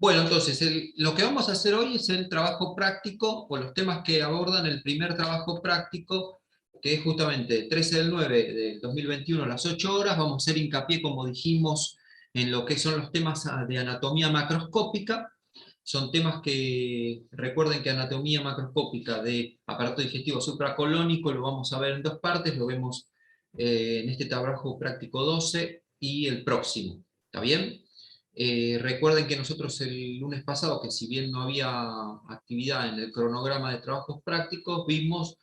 Bueno, entonces, lo que vamos a hacer hoy es el trabajo práctico, o los temas que abordan el primer trabajo práctico, que es justamente 13 del 9 del 2021 a las 8 horas. Vamos a hacer hincapié, como dijimos, en lo que son los temas de anatomía macroscópica. Son temas que, recuerden que anatomía macroscópica de aparato digestivo supracolónico lo vamos a ver en dos partes, lo vemos en este trabajo práctico 12 y el próximo, ¿está bien? Recuerden que nosotros el lunes pasado, que si bien no había actividad en el cronograma de trabajos prácticos, vimos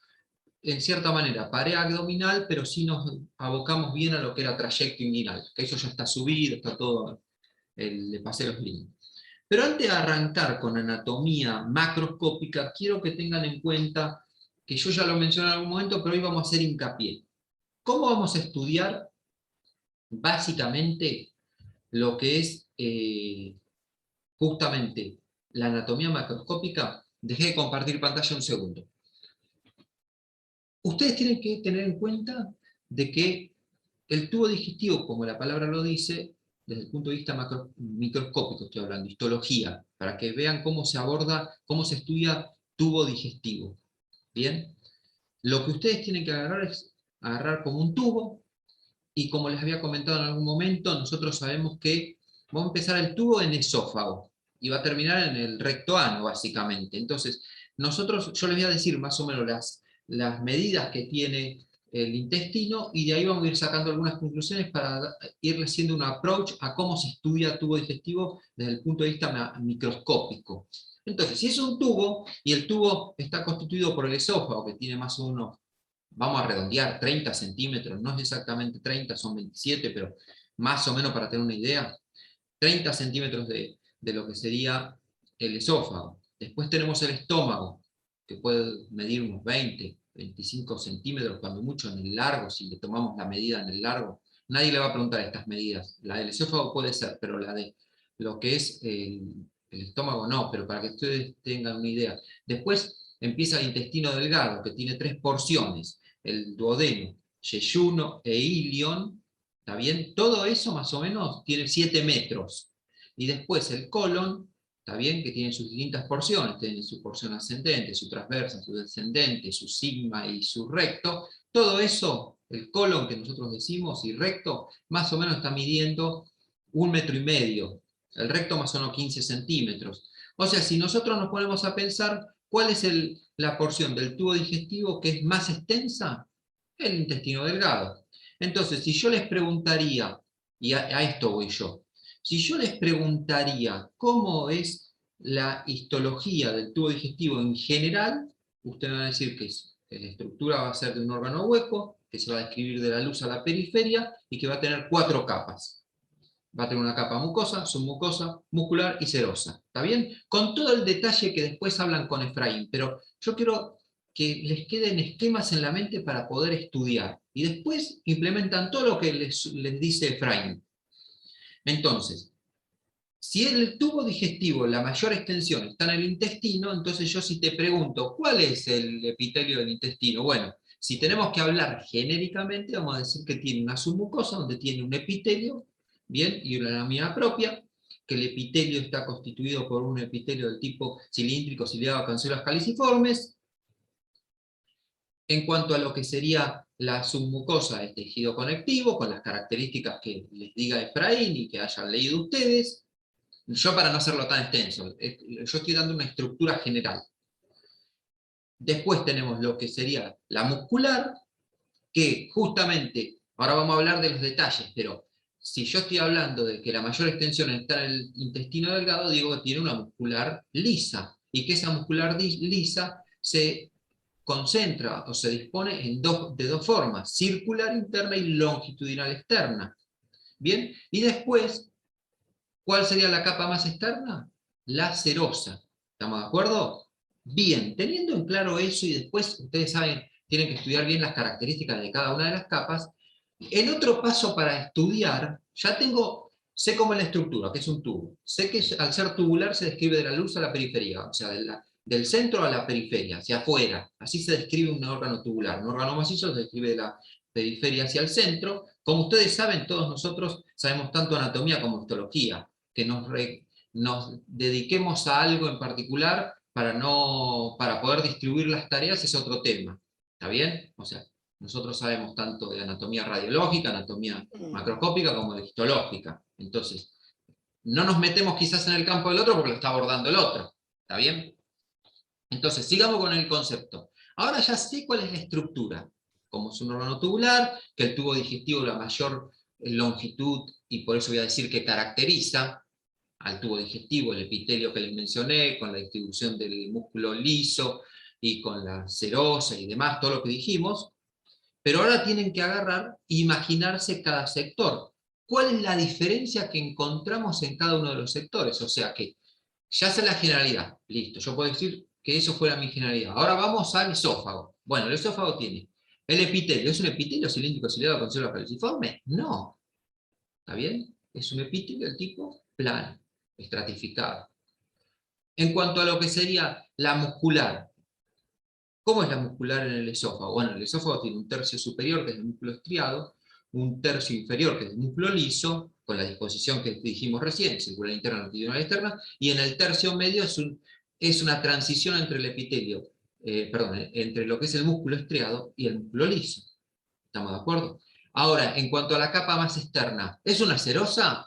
en cierta manera pared abdominal, pero sí nos abocamos bien a lo que era trayecto inguinal, que eso ya está subido, está todo, le pasé los links. Pero antes de arrancar con anatomía macroscópica, quiero que tengan en cuenta, que yo ya lo mencioné en algún momento, pero hoy vamos a hacer hincapié. ¿Cómo vamos a estudiar básicamente lo que es justamente la anatomía macroscópica? Dejé de compartir pantalla un segundo. Ustedes tienen que tener en cuenta de que el tubo digestivo, como la palabra lo dice, desde el punto de vista microscópico estoy hablando, histología, para que vean cómo se aborda, cómo se estudia tubo digestivo. ¿Bien? Lo que ustedes tienen que agarrar es agarrar como un tubo, y como les había comentado en algún momento, nosotros sabemos que vamos a empezar el tubo en esófago, y va a terminar en el recto ano, básicamente. Entonces, yo les voy a decir más o menos las medidas que tiene el intestino, y de ahí vamos a ir sacando algunas conclusiones para irle haciendo un approach a cómo se estudia tubo digestivo desde el punto de vista microscópico. Entonces, si es un tubo, y el tubo está constituido por el esófago, que tiene más o menos, vamos a redondear, 30 centímetros, no es exactamente 30, son 27, pero más o menos para tener una idea, 30 centímetros de lo que sería el esófago. Después tenemos el estómago, que puede medir unos 20, 25 centímetros, cuando mucho en el largo, si le tomamos la medida en el largo. Nadie le va a preguntar estas medidas. La del esófago puede ser, pero la de lo que es el estómago no, pero para que ustedes tengan una idea. Después empieza el intestino delgado, que tiene 3 porciones, el duodeno, yeyuno e ilion. ¿Está bien? Todo eso más o menos tiene 7 metros. Y después el colon, ¿está bien? Que tiene sus distintas porciones, tiene su porción ascendente, su transversa, su descendente, su sigma y su recto. Todo eso, el colon que nosotros decimos y recto, más o menos está midiendo 1,5 metros. El recto más o menos 15 centímetros. O sea, si nosotros nos ponemos a pensar, ¿cuál es la porción del tubo digestivo que es más extensa? El intestino delgado. Entonces, si yo les preguntaría, y a esto voy yo, si yo les preguntaría cómo es la histología del tubo digestivo en general, ustedes van a decir que la estructura va a ser de un órgano hueco, que se va a describir de la luz a la periferia, y que va a tener 4 capas. Va a tener una capa mucosa, submucosa, muscular y serosa. ¿Está bien? Con todo el detalle que después hablan con Efraín, pero yo quiero que les queden esquemas en la mente para poder estudiar. Y después implementan todo lo que les dice Efraín. Entonces, si el tubo digestivo, la mayor extensión, está en el intestino, entonces yo si te pregunto, ¿cuál es el epitelio del intestino? Bueno, si tenemos que hablar genéricamente, vamos a decir que tiene una submucosa, donde tiene un epitelio, bien, y una lámina propia, que el epitelio está constituido por un epitelio del tipo cilíndrico, ciliado, cancelas caliciformes. En cuanto a lo que sería la submucosa, el tejido conectivo, con las características que les diga Efraín y que hayan leído ustedes. Yo, para no hacerlo tan extenso, yo estoy dando una estructura general. Después tenemos lo que sería la muscular, que justamente, ahora vamos a hablar de los detalles, pero si yo estoy hablando de que la mayor extensión está en el intestino delgado, digo que tiene una muscular lisa, y que esa muscular lisa se concentra o se dispone de dos formas, circular interna y longitudinal externa. Bien, y después, ¿cuál sería la capa más externa? La serosa. ¿Estamos de acuerdo? Bien, teniendo en claro eso, y después ustedes saben, tienen que estudiar bien las características de cada una de las capas, el otro paso para estudiar, sé cómo es la estructura, que es un tubo. Sé que al ser tubular se describe de la luz a la periferia, o sea, del centro a la periferia, hacia afuera. Así se describe un órgano tubular. Un órgano macizo se describe de la periferia hacia el centro. Como ustedes saben, todos nosotros sabemos tanto anatomía como histología, que nos nos dediquemos a algo en particular para poder distribuir las tareas es otro tema. ¿Está bien? O sea, nosotros sabemos tanto de anatomía radiológica, anatomía macroscópica, como de histológica. Entonces, no nos metemos quizás en el campo del otro porque lo está abordando el otro. ¿Está bien? Entonces, sigamos con el concepto. Ahora ya sé cuál es la estructura. Como es un órgano tubular, que el tubo digestivo la mayor longitud, y por eso voy a decir que caracteriza al tubo digestivo, el epitelio que les mencioné, con la distribución del músculo liso, y con la serosa y demás, todo lo que dijimos. Pero ahora tienen que agarrar e imaginarse cada sector. ¿Cuál es la diferencia que encontramos en cada uno de los sectores? O sea que ya sé la generalidad, listo, yo puedo decir que eso fuera mi generalidad. Ahora vamos al esófago. Bueno, el esófago tiene el epitelio. ¿Es un epitelio cilíndrico ciliado con células caliciformes? No. ¿Está bien? Es un epitelio del tipo plano, estratificado. En cuanto a lo que sería la muscular, ¿cómo es la muscular en el esófago? Bueno, el esófago tiene un tercio superior, que es el músculo estriado, un tercio inferior, que es el músculo liso, con la disposición que dijimos recién, circular interna, longitudinal externa, y en el tercio medio es una transición entre el epitelio, entre lo que es el músculo estriado y el músculo liso. ¿Estamos de acuerdo? Ahora, en cuanto a la capa más externa, ¿es una serosa?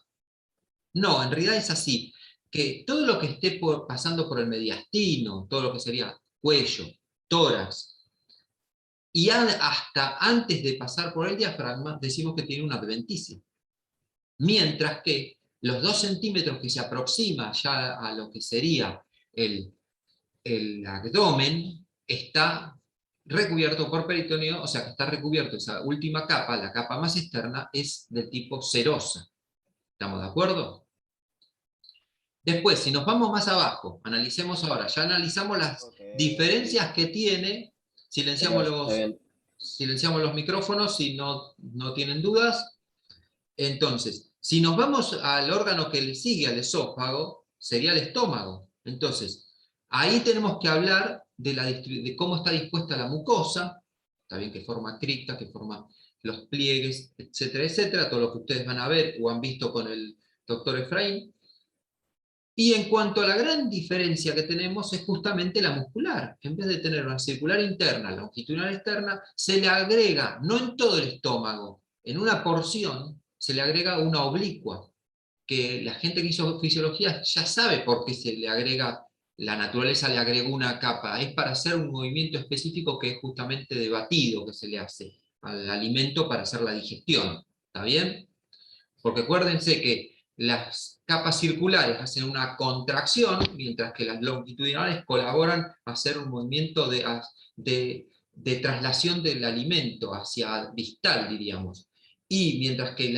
No, en realidad es así, que todo lo que esté pasando por el mediastino, todo lo que sería cuello, tórax, y hasta antes de pasar por el diafragma, decimos que tiene una adventicia. Mientras que los 2 centímetros que se aproxima ya a lo que sería el abdomen, está recubierto por peritoneo, o sea que está recubierto esa última capa, la capa más externa, es del tipo serosa. ¿Estamos de acuerdo? Después, si nos vamos más abajo, analicemos ahora, ya analizamos las diferencias que tiene, silenciamos los micrófonos si no tienen dudas. Entonces, si nos vamos al órgano que le sigue al esófago, sería el estómago. Entonces, ahí tenemos que hablar de cómo está dispuesta la mucosa, está bien que forma cripta, que forma los pliegues, etcétera, etcétera, todo lo que ustedes van a ver o han visto con el doctor Efraín. Y en cuanto a la gran diferencia que tenemos es justamente la muscular. En vez de tener una circular interna, longitudinal externa, se le agrega, no en todo el estómago, en una porción se le agrega una oblicua, que la gente que hizo fisiología ya sabe por qué se le agrega, la naturaleza le agregó una capa, es para hacer un movimiento específico que es justamente de batido que se le hace al alimento para hacer la digestión. ¿Está bien? Porque acuérdense que las capas circulares hacen una contracción, mientras que las longitudinales colaboran a hacer un movimiento de traslación del alimento hacia distal, diríamos. Y mientras que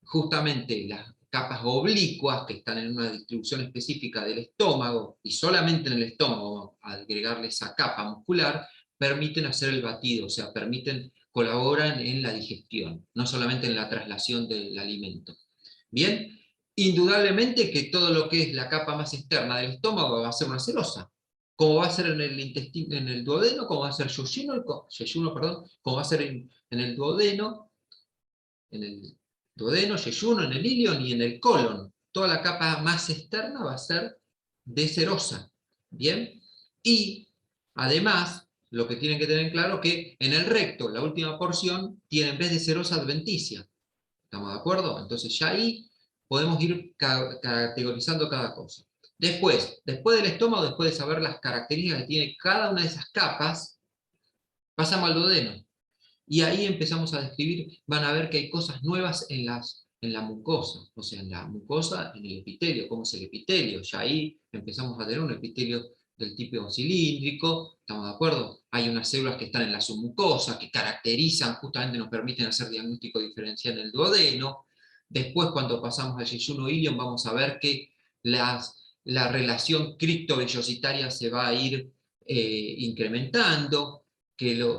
justamente las capas oblicuas, que están en una distribución específica del estómago, y solamente en el estómago, agregarle esa capa muscular, permiten hacer el batido, o sea, colaboran en la digestión, no solamente en la traslación del alimento. Bien, indudablemente que todo lo que es la capa más externa del estómago va a ser una serosa, como va a ser en el intestino, en el duodeno, como va a ser yeyuno, perdón, como va a ser en el duodeno, yeyuno, en el ilion y en el colon. Toda la capa más externa va a ser de serosa. Bien, y además, lo que tienen que tener claro que en el recto, la última porción, tiene en vez de serosa adventicia. ¿Estamos de acuerdo? Entonces ya ahí podemos ir categorizando cada cosa. Después del estómago, después de saber las características que tiene cada una de esas capas, pasamos al duodeno. Y ahí empezamos a describir, van a ver que hay cosas nuevas en la mucosa, o sea, en la mucosa, en el epitelio, cómo es el epitelio. Ya ahí empezamos a tener un epitelio del tipo cilíndrico, ¿estamos de acuerdo? Hay unas células que están en la submucosa, que caracterizan, justamente nos permiten hacer diagnóstico diferencial en el duodeno. Después, cuando pasamos al yeyuno ilion, vamos a ver que la relación criptovellositaria se va a ir incrementando,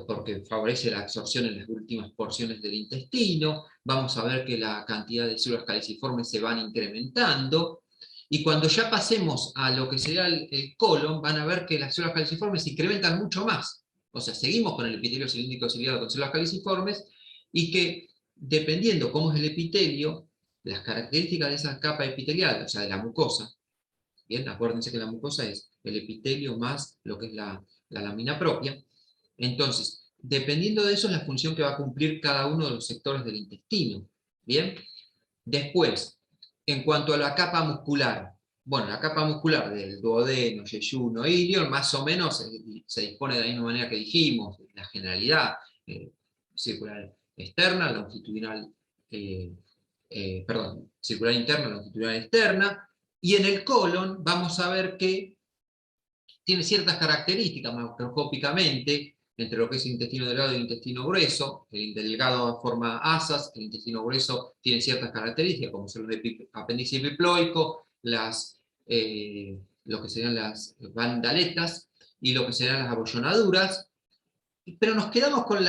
porque favorece la absorción en las últimas porciones del intestino. Vamos a ver que la cantidad de células caliciformes se van incrementando, y cuando ya pasemos a lo que sería el colon, van a ver que las células caliciformes se incrementan mucho más. O sea, seguimos con el epitelio cilíndrico ciliado con células caliciformes, y que dependiendo cómo es el epitelio, las características de esa capa epitelial, o sea, de la mucosa, Bien, acuérdense que la mucosa es el epitelio más lo que es la lámina propia. Entonces, dependiendo de eso es la función que va a cumplir cada uno de los sectores del intestino. Bien, después, en cuanto a la capa muscular, bueno, la capa muscular del duodeno, yeyuno, ilion, más o menos se dispone de la misma manera que dijimos, la generalidad, circular externa, longitudinal, circular interna, longitudinal externa, y en el colon vamos a ver que tiene ciertas características macroscópicamente, entre lo que es el intestino delgado y el intestino grueso. El delgado forma asas, el intestino grueso tiene ciertas características, como son el apéndice epiploico, lo que serían las bandaletas y lo que serían las abollonaduras, pero nos quedamos con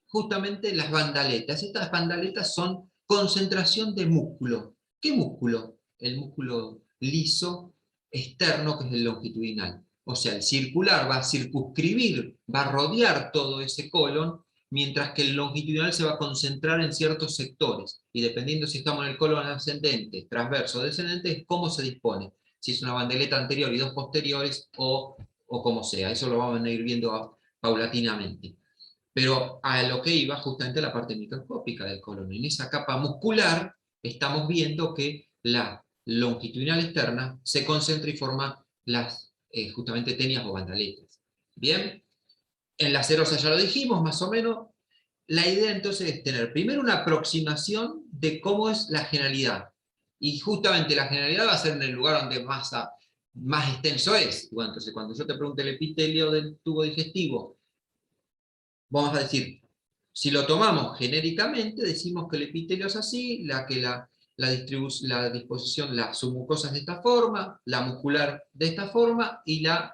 justamente las bandaletas. Estas bandaletas son concentración de músculo. ¿Qué músculo? El músculo liso externo, que es el longitudinal. O sea, el circular va a circunscribir, va a rodear todo ese colon, mientras que el longitudinal se va a concentrar en ciertos sectores. Y dependiendo si estamos en el colon ascendente, transverso o descendente, es cómo se dispone. Si es una bandeleta anterior y dos posteriores, o como sea. Eso lo vamos a ir viendo paulatinamente. Pero a lo que iba justamente la parte microscópica del colon. En esa capa muscular estamos viendo que la longitudinal externa se concentra y forma las justamente tenias o bandaletas. Bien, en la serosa ya lo dijimos, más o menos. La idea entonces es tener primero una aproximación de cómo es la generalidad. Y justamente la generalidad va a ser en el lugar donde más extenso es. Bueno, entonces cuando yo te pregunte el epitelio del tubo digestivo, vamos a decir, si lo tomamos genéricamente, decimos que el epitelio es así, la disposición, la submucosa es de esta forma, la muscular de esta forma, y la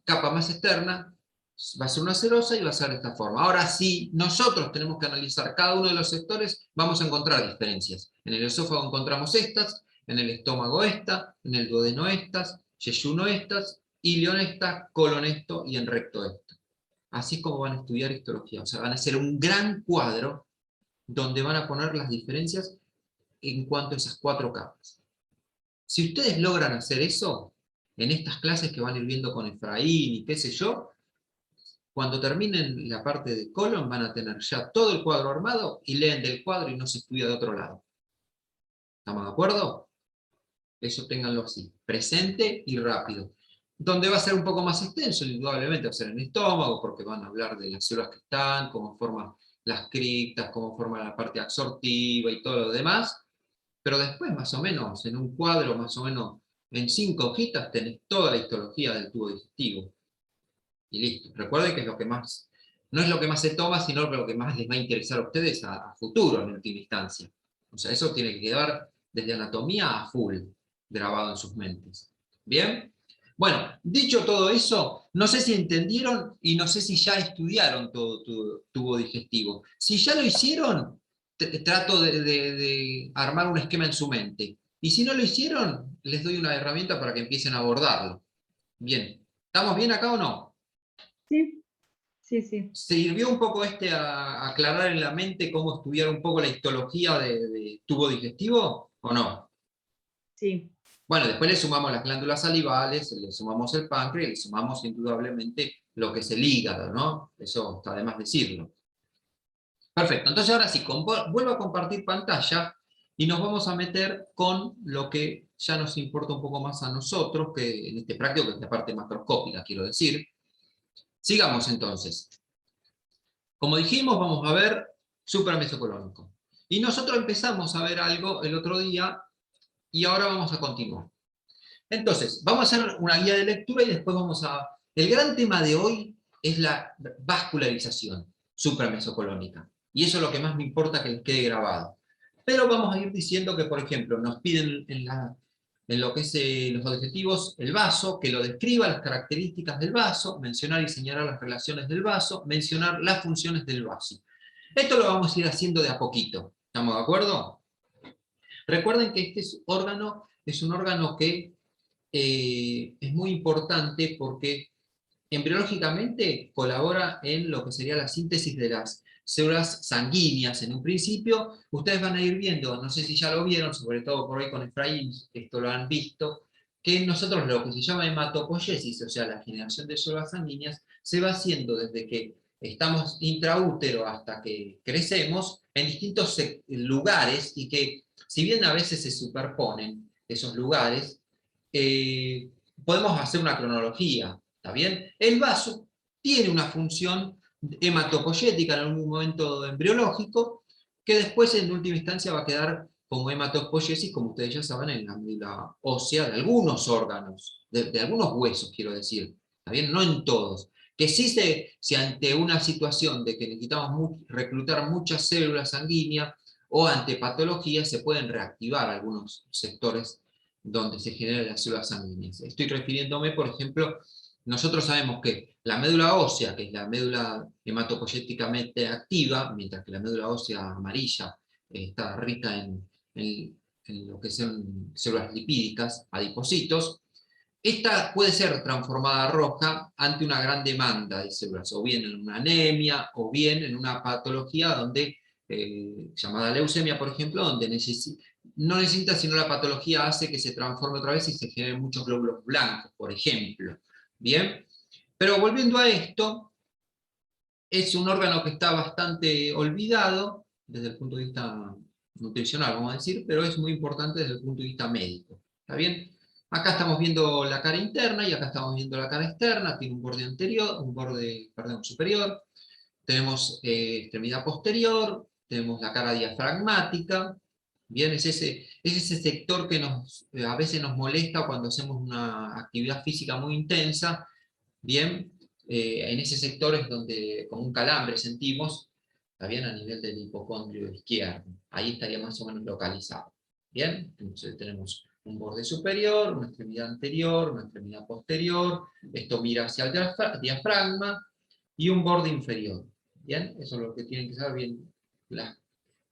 capa más externa va a ser una serosa y va a ser de esta forma. Ahora, si nosotros tenemos que analizar cada uno de los sectores, vamos a encontrar diferencias. En el esófago encontramos estas, en el estómago esta, en el duodeno estas, yeyuno estas, ilion esta, colon esto y en recto esto. Así es como van a estudiar histología. O sea, van a hacer un gran cuadro donde van a poner las diferencias en cuanto a esas 4 capas. Si ustedes logran hacer eso, en estas clases que van a ir viendo con Efraín y qué sé yo, cuando terminen la parte de colon van a tener ya todo el cuadro armado y leen del cuadro y no se estudia de otro lado. ¿Estamos de acuerdo? Eso ténganlo así, presente y rápido. Donde va a ser un poco más extenso, indudablemente va a ser en el estómago, porque van a hablar de las células que están, cómo forman las criptas, cómo forman la parte absortiva y todo lo demás, pero después más o menos, en un cuadro más o menos, en 5 hojitas tenés toda la histología del tubo digestivo. Y listo. Recuerden que es lo que más, no es lo que más se toma, sino lo que más les va a interesar a ustedes a futuro, en última instancia. O sea, eso tiene que quedar desde anatomía a full, grabado en sus mentes. ¿Bien? Bueno, dicho todo eso, no sé si entendieron y no sé si ya estudiaron todo tu tubo digestivo. Si ya lo hicieron, trato de armar un esquema en su mente. Y si no lo hicieron, les doy una herramienta para que empiecen a abordarlo. Bien. ¿Estamos bien acá o no? Sí, sí, sí. ¿Sirvió un poco a aclarar en la mente cómo estudiar un poco la histología de tubo digestivo o no? Sí. Bueno, después le sumamos las glándulas salivales, le sumamos el páncreas y le sumamos indudablemente lo que es el hígado, ¿no? Eso está de más decirlo. Perfecto, entonces ahora sí, vuelvo a compartir pantalla y nos vamos a meter con lo que ya nos importa un poco más a nosotros, que en este práctico, que es la parte macroscópica, quiero decir. Sigamos entonces. Como dijimos, vamos a ver supramesocolónico. Y nosotros empezamos a ver algo el otro día y ahora vamos a continuar. Entonces, vamos a hacer una guía de lectura y después vamos a... El gran tema de hoy es la vascularización supramesocolónica. Y eso es lo que más me importa que les quede grabado. Pero vamos a ir diciendo que, por ejemplo, nos piden en lo que es los objetivos el vaso, que lo describa, las características del vaso, mencionar y señalar las relaciones del vaso, mencionar las funciones del vaso. Esto lo vamos a ir haciendo de a poquito. ¿Estamos de acuerdo? Recuerden que este órgano es un órgano que es muy importante porque embriológicamente colabora en lo que sería la síntesis de las células sanguíneas. En un principio, ustedes van a ir viendo, no sé si ya lo vieron, sobre todo por ahí con Efraín, esto lo han visto, que nosotros lo que se llama hematopoiesis, o sea, la generación de células sanguíneas, se va haciendo desde que estamos intraútero hasta que crecemos en distintos lugares, y que si bien a veces se superponen esos lugares, podemos hacer una cronología, ¿está bien? El vaso tiene una función hematopoyética en algún momento embriológico, que después en última instancia va a quedar como hematopoiesis, como ustedes ya saben, en la médula ósea de algunos órganos, de algunos huesos, quiero decir, ¿está bien? No en todos. Que sí si ante una situación de que necesitamos reclutar muchas células sanguíneas, o ante patologías, se pueden reactivar algunos sectores donde se generan las células sanguíneas. Estoy refiriéndome, por ejemplo, nosotros sabemos que la médula ósea, que es la médula hematopoyéticamente activa, mientras que la médula ósea amarilla está rica en lo que son células lipídicas, adipocitos, esta puede ser transformada a roja ante una gran demanda de células, o bien en una anemia, o bien en una patología donde, llamada leucemia, por ejemplo, donde no necesita, sino la patología hace que se transforme otra vez y se generen muchos glóbulos blancos, por ejemplo. Bien, pero volviendo a esto, es un órgano que está bastante olvidado desde el punto de vista nutricional, vamos a decir, pero es muy importante desde el punto de vista médico. ¿Está bien? Acá estamos viendo la cara interna y acá estamos viendo la cara externa. Tiene un borde anterior, un borde, perdón, superior. Tenemos extremidad posterior, tenemos la cara diafragmática. Bien, es ese sector que a veces nos molesta cuando hacemos una actividad física muy intensa. Bien, en ese sector es donde como un calambre sentimos, está bien, a nivel del hipocondrio izquierdo. Ahí estaría más o menos localizado. Bien, entonces tenemos un borde superior, una extremidad anterior, una extremidad posterior, esto mira hacia el diafragma, y un borde inferior. Bien, eso es lo que tienen que saber bien,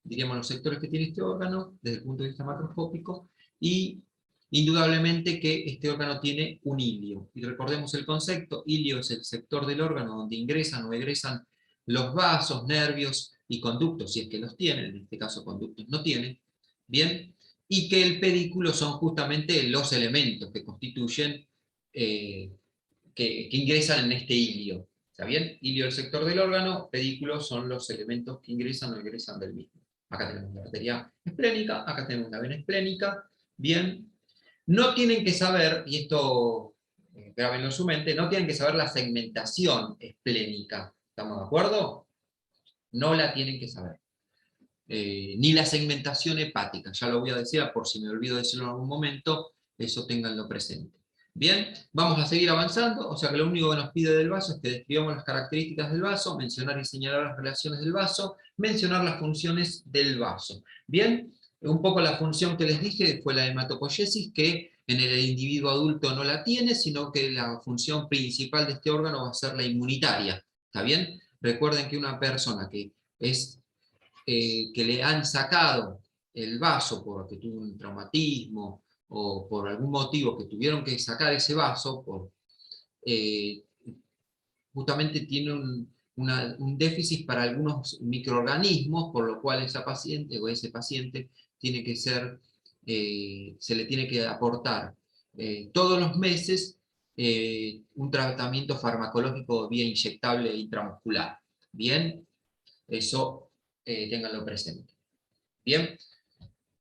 diríamos, los sectores que tiene este órgano desde el punto de vista macroscópico. Y indudablemente que este órgano tiene un hilio. Y recordemos el concepto: hilio es el sector del órgano donde ingresan o egresan los vasos, nervios y conductos, si es que los tienen, en este caso conductos no tienen, bien, y que el pedículo son justamente los elementos que constituyen, que ingresan en este hilio. ¿Está bien? Hilio el sector del órgano, pedículos son los elementos que ingresan o egresan del mismo. Acá tenemos la arteria esplénica, acá tenemos la vena esplénica. Bien, no tienen que saber, y esto grábenlo en su mente, no tienen que saber la segmentación esplénica. ¿Estamos de acuerdo? No la tienen que saber. Ni la segmentación hepática, ya lo voy a decir por si me olvido de decirlo en algún momento, eso ténganlo presente. Bien, vamos a seguir avanzando, o sea que lo único que nos pide del vaso es que describamos las características del vaso, mencionar y señalar las relaciones del vaso, mencionar las funciones del vaso. Bien, un poco la función que les dije fue la hematopoiesis, que en el individuo adulto no la tiene, sino que la función principal de este órgano va a ser la inmunitaria. ¿Está bien? Recuerden que una persona que le han sacado el vaso porque tuvo un traumatismo o por algún motivo que tuvieron que sacar ese vaso, eh, justamente tiene un déficit para algunos microorganismos, por lo cual esa paciente o ese paciente tiene que se le tiene que aportar todos los meses un tratamiento farmacológico vía inyectable intramuscular. Bien, eso ténganlo presente. Bien,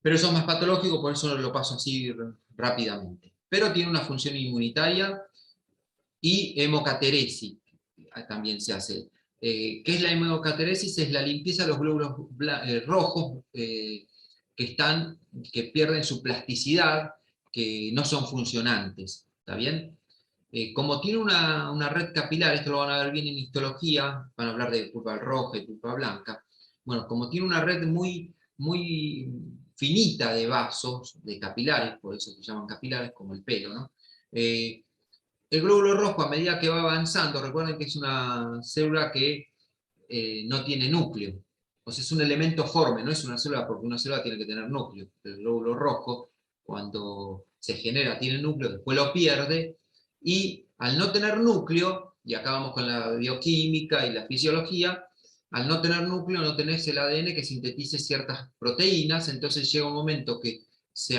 pero eso es más patológico, por eso lo paso así rápidamente. Pero tiene una función inmunitaria y hemocateresis también se hace. ¿Qué es la hemocateresis? Es la limpieza de los glóbulos rojos que pierden su plasticidad, que no son funcionantes. ¿Está bien? Como tiene una red capilar, esto lo van a ver bien en histología, van a hablar de pulpa roja y pulpa blanca. Bueno, como tiene una red muy, muy finita de vasos, de capilares, por eso se llaman capilares, como el pelo, ¿no? El glóbulo rojo, a medida que va avanzando, recuerden que es una célula que no tiene núcleo. O sea, es un elemento forme, no es una célula, porque una célula tiene que tener núcleo. El glóbulo rojo, cuando se genera, tiene núcleo, después lo pierde, y al no tener núcleo, y acá vamos con la bioquímica y la fisiología, al no tener núcleo no tenés el ADN que sintetice ciertas proteínas, entonces llega un momento que se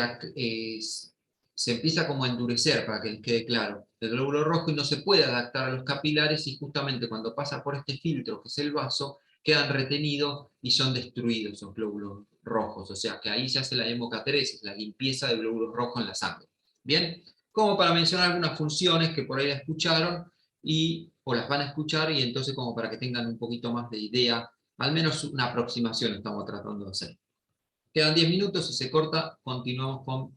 se empieza como a endurecer, para que les quede claro, el glóbulo rojo, y no se puede adaptar a los capilares, y justamente cuando pasa por este filtro, que es el vaso, quedan retenidos y son destruidos esos glóbulos rojos. O sea que ahí se hace la hemocateresis, la limpieza de glóbulos rojos en la sangre. Bien, como para mencionar algunas funciones que por ahí la escucharon, o las van a escuchar, y entonces como para que tengan un poquito más de idea, al menos una aproximación estamos tratando de hacer. Quedan 10 minutos, si se corta, continuamos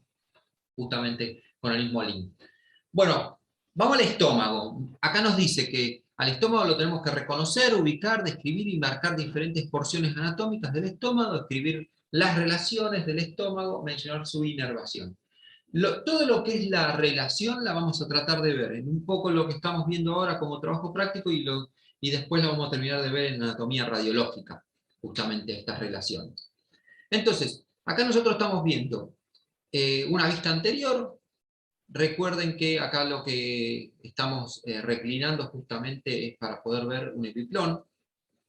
justamente con el mismo link. Bueno, vamos al estómago. Acá nos dice que al estómago lo tenemos que reconocer, ubicar, describir y marcar diferentes porciones anatómicas del estómago, describir las relaciones del estómago, mencionar su inervación. Todo lo que es la relación la vamos a tratar de ver en un poco lo que estamos viendo ahora como trabajo práctico, y después lo vamos a terminar de ver en anatomía radiológica, justamente estas relaciones. Entonces, acá nosotros estamos viendo una vista anterior. Recuerden que acá lo que estamos reclinando justamente es para poder ver un epiplón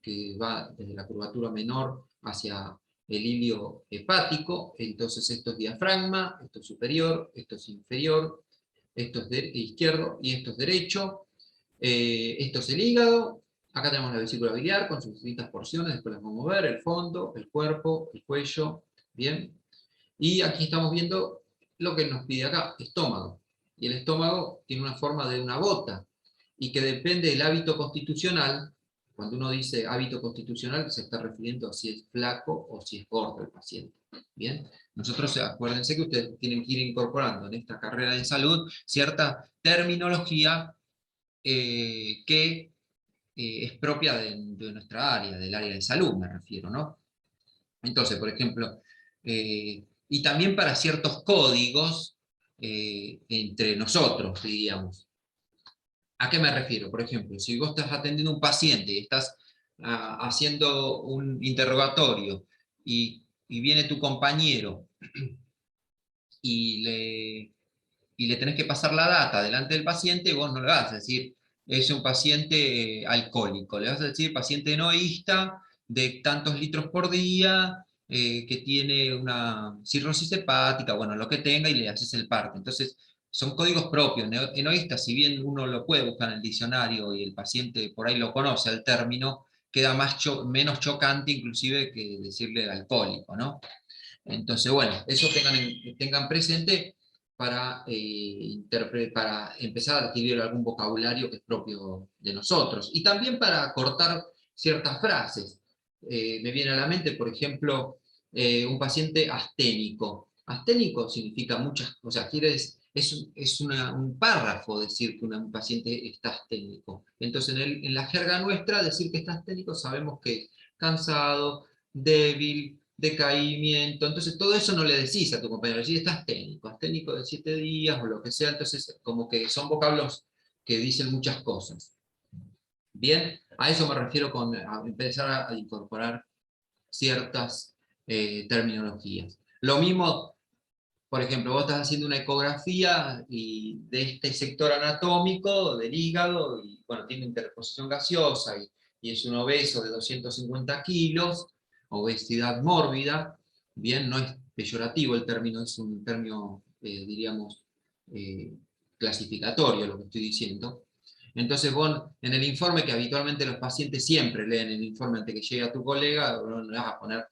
que va desde la curvatura menor hacia el hilio hepático. Entonces esto es diafragma, esto es superior, esto es inferior, esto es izquierdo y esto es derecho. Esto es el hígado. Acá tenemos la vesícula biliar con sus distintas porciones, después las vamos a ver, el fondo, el cuerpo, el cuello, bien. Y aquí estamos viendo lo que nos pide acá, estómago. Y el estómago tiene una forma de una bota, y que depende del hábito constitucional. Cuando uno dice hábito constitucional, se está refiriendo a si es flaco o si es gordo el paciente. Bien, nosotros acuérdense que ustedes tienen que ir incorporando en esta carrera de salud cierta terminología que es propia de nuestra área, del área de salud me refiero, ¿no? Entonces, por ejemplo, y también para ciertos códigos entre nosotros, diríamos. ¿A qué me refiero? Por ejemplo, si vos estás atendiendo a un paciente y estás haciendo un interrogatorio, y viene tu compañero y le tenés que pasar la data delante del paciente, vos no le vas a decir, es un paciente alcohólico, le vas a decir paciente enoísta de tantos litros por día, que tiene una cirrosis hepática, bueno, lo que tenga, y le haces el parte. Entonces, son códigos propios. Enoísta, si bien uno lo puede buscar en el diccionario y el paciente por ahí lo conoce al término, queda menos chocante inclusive que decirle alcohólico, ¿no? Entonces, bueno, eso tengan presente para empezar a adquirir algún vocabulario que es propio de nosotros. Y también para cortar ciertas frases. Me viene a la mente, por ejemplo, un paciente asténico. Asténico significa muchas cosas, es un párrafo decir que un paciente está asténico. Entonces, en la jerga nuestra, decir que está asténico sabemos que es cansado, débil, decaimiento. Entonces todo eso no le decís a tu compañero, le decís estás asténico de 7 días o lo que sea. Entonces como que son vocablos que dicen muchas cosas. Bien, a eso me refiero con empezar a incorporar ciertas terminologías. Lo mismo, por ejemplo, vos estás haciendo una ecografía de este sector anatómico del hígado, y bueno, tiene interposición gaseosa, y es un obeso de 250 kilos, obesidad mórbida. Bien, no es peyorativo el término, es un término, diríamos, eh, clasificatorio lo que estoy diciendo. Entonces vos, en el informe, que habitualmente los pacientes siempre leen el informe antes que llegue a tu colega, no le vas a poner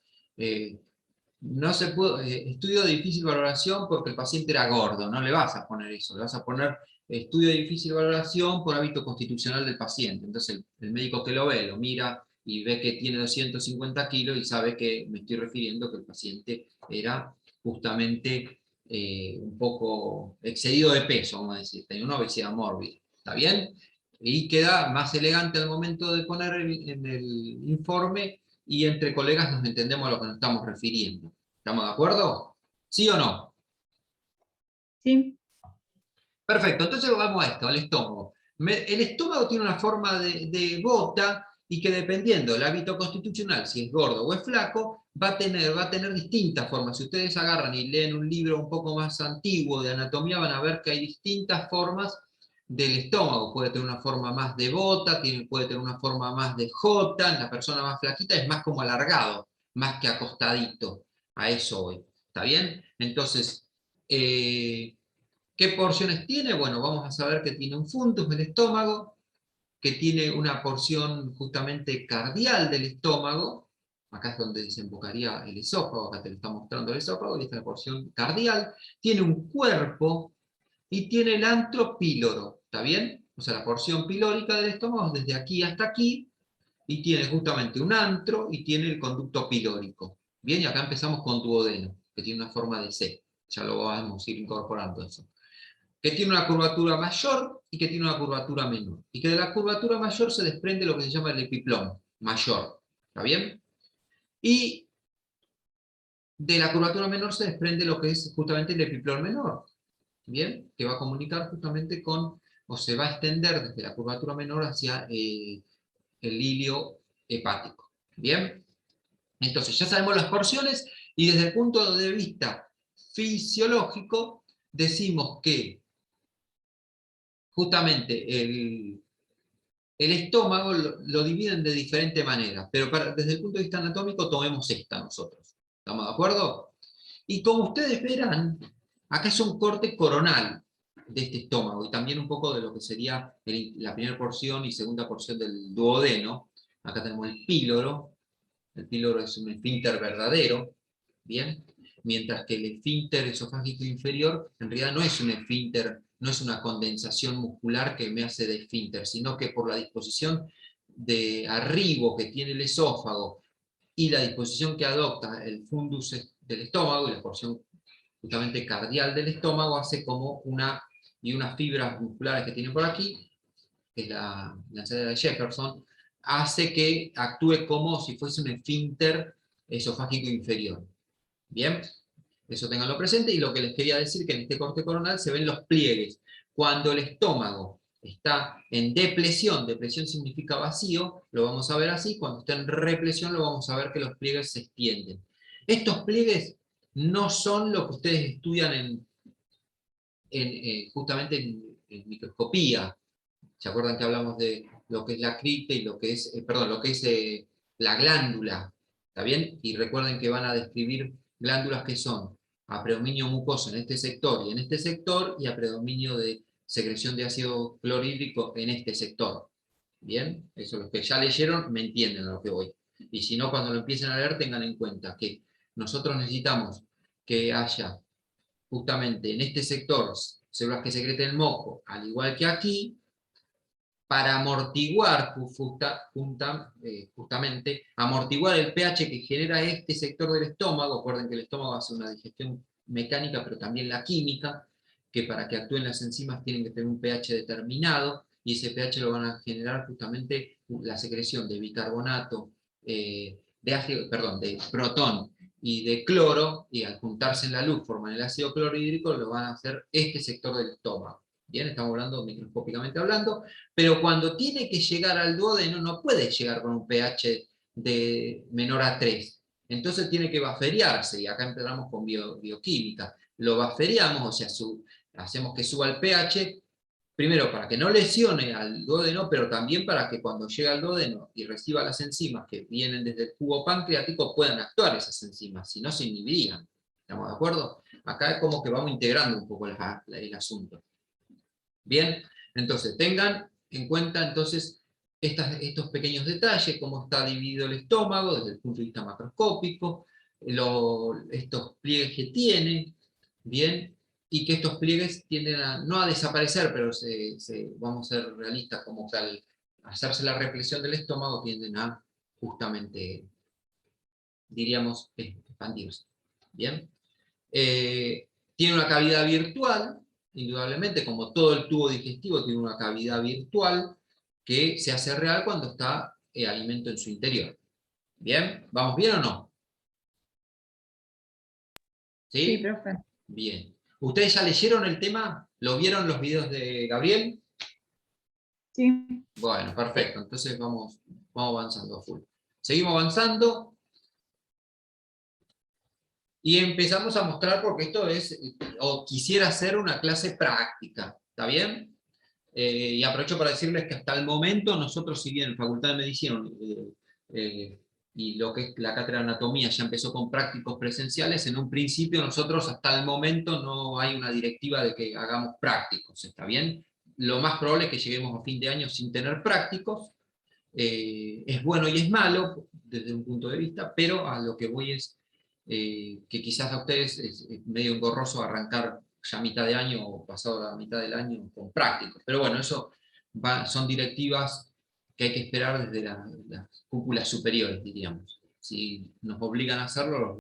no se pudo, estudio de difícil valoración porque el paciente era gordo. No le vas a poner eso, le vas a poner estudio de difícil valoración por hábito constitucional del paciente. Entonces el médico que lo ve, lo mira y ve que tiene 250 kilos, y sabe que me estoy refiriendo que el paciente era justamente un poco excedido de peso, vamos a decir, tenía una obesidad mórbida. ¿Está bien? Y queda más elegante al momento de poner en el informe, y entre colegas nos entendemos a lo que nos estamos refiriendo. ¿Estamos de acuerdo? ¿Sí o no? Sí. Perfecto, entonces vamos a esto, al estómago. El estómago tiene una forma de bota, y que dependiendo del hábito constitucional, si es gordo o es flaco, va a tener distintas formas. Si ustedes agarran y leen un libro un poco más antiguo de anatomía, van a ver que hay distintas formas del estómago. Puede tener una forma más de bota, puede tener una forma más de jota. En la persona más flaquita es más como alargado, más que acostadito. A eso voy. ¿Está bien? Entonces, ¿Qué porciones tiene? Bueno, vamos a saber que tiene un fundus del estómago, que tiene una porción justamente cardial del estómago, acá es donde desembocaría el esófago, acá te lo está mostrando el esófago, y esta es la porción cardial, tiene un cuerpo y tiene el antro píloro, ¿está bien? O sea, la porción pilórica del estómago es desde aquí hasta aquí, y tiene justamente un antro y tiene el conducto pilórico. Bien, y acá empezamos con duodeno, que tiene una forma de C, ya lo vamos a ir incorporando eso. Que tiene una curvatura mayor y que tiene una curvatura menor. Y que de la curvatura mayor se desprende lo que se llama el epiplón mayor. ¿Está bien? Y de la curvatura menor se desprende lo que es justamente el epiplón menor. ¿Bien? Que va a comunicar justamente con, o se va a extender desde la curvatura menor hacia el hilio hepático. ¿Bien? Entonces ya sabemos las porciones y desde el punto de vista fisiológico decimos que justamente el estómago lo dividen de diferente manera, pero desde el punto de vista anatómico tomemos esta nosotros. ¿Estamos de acuerdo? Y como ustedes verán, acá es un corte coronal de este estómago y también un poco de lo que sería la primera porción y segunda porción del duodeno. Acá tenemos el píloro es un esfínter verdadero, ¿bien? Mientras que el esfínter esofágico inferior en realidad no es un esfínter, no es una condensación muscular que me hace de esfínter, sino que por la disposición de arribo que tiene el esófago y la disposición que adopta el fundus del estómago y la porción justamente cardial del estómago hace como unas fibras musculares que tiene por aquí, que es la ansiedad de Jefferson, hace que actúe como si fuese un esfínter esofágico inferior. Bien, eso tenganlo presente, y lo que les quería decir que en este corte coronal se ven los pliegues. Cuando el estómago está en depresión significa vacío, lo vamos a ver así, cuando está en represión lo vamos a ver que los pliegues se extienden. Estos pliegues no son lo que ustedes estudian justamente en microscopía. ¿Se acuerdan que hablamos de lo que es la cripta y lo que es, la glándula? ¿Está bien? Y recuerden que van a describir glándulas que son a predominio mucoso en este sector y en este sector, y a predominio de secreción de ácido clorhídrico en este sector. ¿Bien? Eso los que ya leyeron me entienden a lo que voy. Y si no, cuando lo empiecen a leer, tengan en cuenta que nosotros necesitamos que haya justamente en este sector células que secreten el moco, al igual que aquí, para amortiguar justamente amortiguar el pH que genera este sector del estómago. Recuerden que el estómago hace una digestión mecánica, pero también la química, que para que actúen las enzimas tienen que tener un pH determinado, y ese pH lo van a generar justamente la secreción de bicarbonato, de protón y de cloro, y al juntarse en la luz forman el ácido clorhídrico, lo van a hacer este sector del estómago. Bien, estamos hablando microscópicamente hablando, pero cuando tiene que llegar al duodeno no puede llegar con un pH de menor a 3. Entonces tiene que baferiarse, y acá empezamos con bioquímica. Lo baferiamos, o sea, hacemos que suba el pH, primero para que no lesione al duodeno, pero también para que cuando llegue al duodeno y reciba las enzimas que vienen desde el cubo pancreático puedan actuar esas enzimas, si no se inhibirían. ¿Estamos de acuerdo? Acá es como que vamos integrando un poco el asunto. Bien, entonces tengan en cuenta entonces estos pequeños detalles, cómo está dividido el estómago desde el punto de vista macroscópico, estos pliegues que tiene, bien, y que estos pliegues tienden no a desaparecer, pero vamos a ser realistas, como que al hacerse la represión del estómago tienden a justamente, diríamos, expandirse. Bien. Tiene una cavidad virtual, indudablemente, como todo el tubo digestivo tiene una cavidad virtual que se hace real cuando está el alimento en su interior. ¿Bien? ¿Vamos bien o no? Sí, ¿Sí? profe. Bien. ¿Ustedes ya leyeron el tema? ¿Lo vieron los videos de Gabriel? Sí. Bueno, perfecto. Entonces vamos avanzando a full. Seguimos avanzando. Y empezamos a mostrar, porque esto es, o quisiera hacer una clase práctica, ¿está bien? Y aprovecho para decirles que hasta el momento nosotros, si bien en Facultad de Medicina y lo que es la cátedra de anatomía ya empezó con prácticos presenciales, en un principio nosotros hasta el momento no hay una directiva de que hagamos prácticos, ¿está bien? Lo más probable es que lleguemos a fin de año sin tener prácticos. Es bueno y es malo desde un punto de vista, pero a lo que voy es que quizás a ustedes es medio engorroso arrancar ya a mitad de año o pasado la mitad del año con prácticos. Pero bueno, eso son directivas que hay que esperar desde las cúpulas superiores, diríamos. Si nos obligan a hacerlo,